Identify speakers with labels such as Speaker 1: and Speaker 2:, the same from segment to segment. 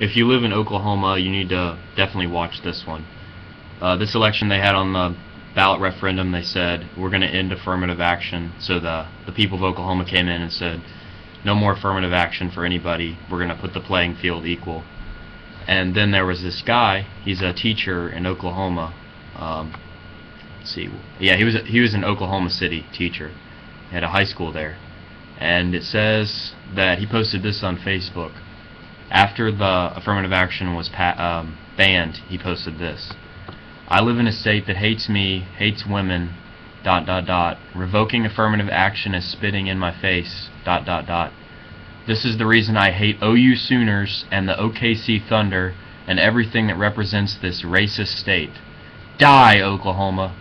Speaker 1: if you live in Oklahoma, you need to definitely watch this one. This election they had on the ballot referendum, they said, we're going to end affirmative action. So the people of Oklahoma came in and said, no more affirmative action for anybody. We're going to put the playing field equal. And then there was this guy, he's a teacher in Oklahoma. Let's see. Yeah, he was an Oklahoma City teacher. He had a high school there. And it says that he posted this on Facebook. After the affirmative action was banned, he posted this. I live in a state that hates me, hates women, ... Revoking affirmative action is spitting in my face, ... This is the reason I hate OU Sooners and the OKC Thunder and everything that represents this racist state. Die, Oklahoma.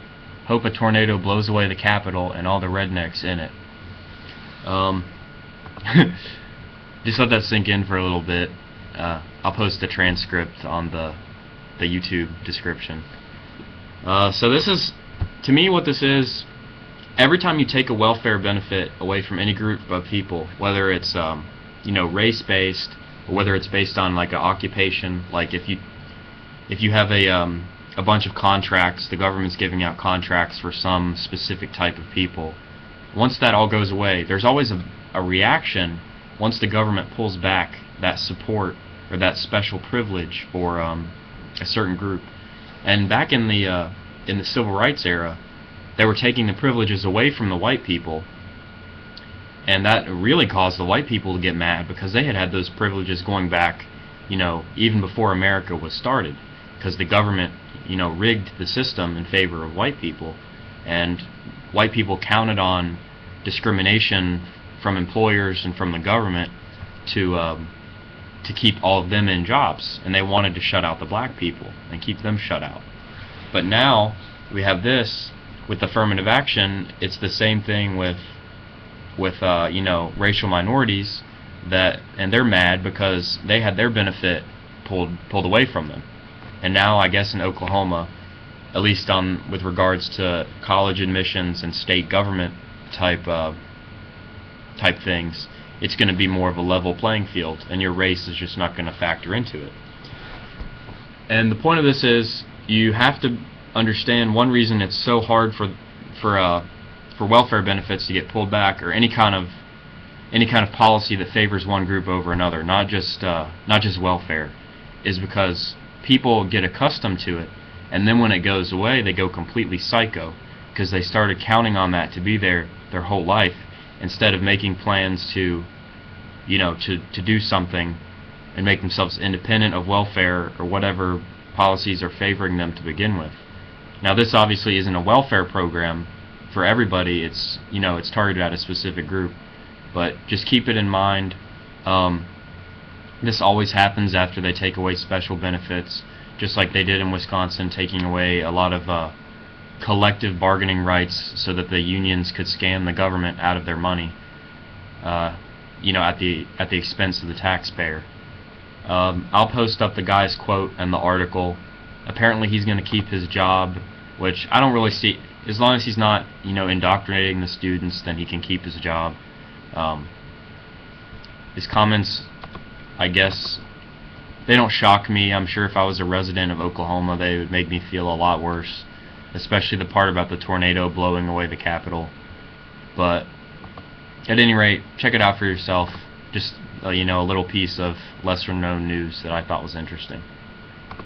Speaker 1: Hope a tornado blows away the Capitol and all the rednecks in it. Just let that sink in for a little bit. I'll post the transcript on the YouTube description. So this is, to me, what this is. Every time you take a welfare benefit away from any group of people, whether it's race-based or whether it's based on like an occupation, like if you have a bunch of contracts, the government's giving out contracts for some specific type of people. Once that all goes away, there's always a reaction once the government pulls back that support or that special privilege for a certain group. And back in the civil rights era, they were taking the privileges away from the white people, and that really caused the white people to get mad because they had those privileges going back, even before America was started, because the government, rigged the system in favor of white people, and white people counted on discrimination from employers and from the government to keep all of them in jobs, and they wanted to shut out the black people and keep them shut out. But now we have this with affirmative action. It's the same thing with racial minorities, and they're mad because they had their benefit pulled away from them. And now I guess in Oklahoma, at least with regards to college admissions and state government type things, it's going to be more of a level playing field, and your race is just not going to factor into it. And the point of this is, you have to understand one reason it's so hard for welfare benefits to get pulled back, or any kind of policy that favors one group over another, not just welfare, is because people get accustomed to it, and then when it goes away, they go completely psycho because they started counting on that to be there their whole life, instead of making plans to do something and make themselves independent of welfare or whatever policies are favoring them to begin with. Now, this obviously isn't a welfare program for everybody. It's targeted at a specific group, but just keep it in mind. This always happens after they take away special benefits, just like they did in Wisconsin, taking away a lot of collective bargaining rights so that the unions could scam the government out of their money, at the expense of the taxpayer. I'll post up the guy's quote and the article. Apparently he's going to keep his job, which I don't really see. As long as he's not, indoctrinating the students, then he can keep his job. His comments, I guess, they don't shock me. I'm sure if I was a resident of Oklahoma, they would make me feel a lot worse, especially the part about the tornado blowing away the Capitol. But at any rate, check it out for yourself. Just a little piece of lesser known news that I thought was interesting.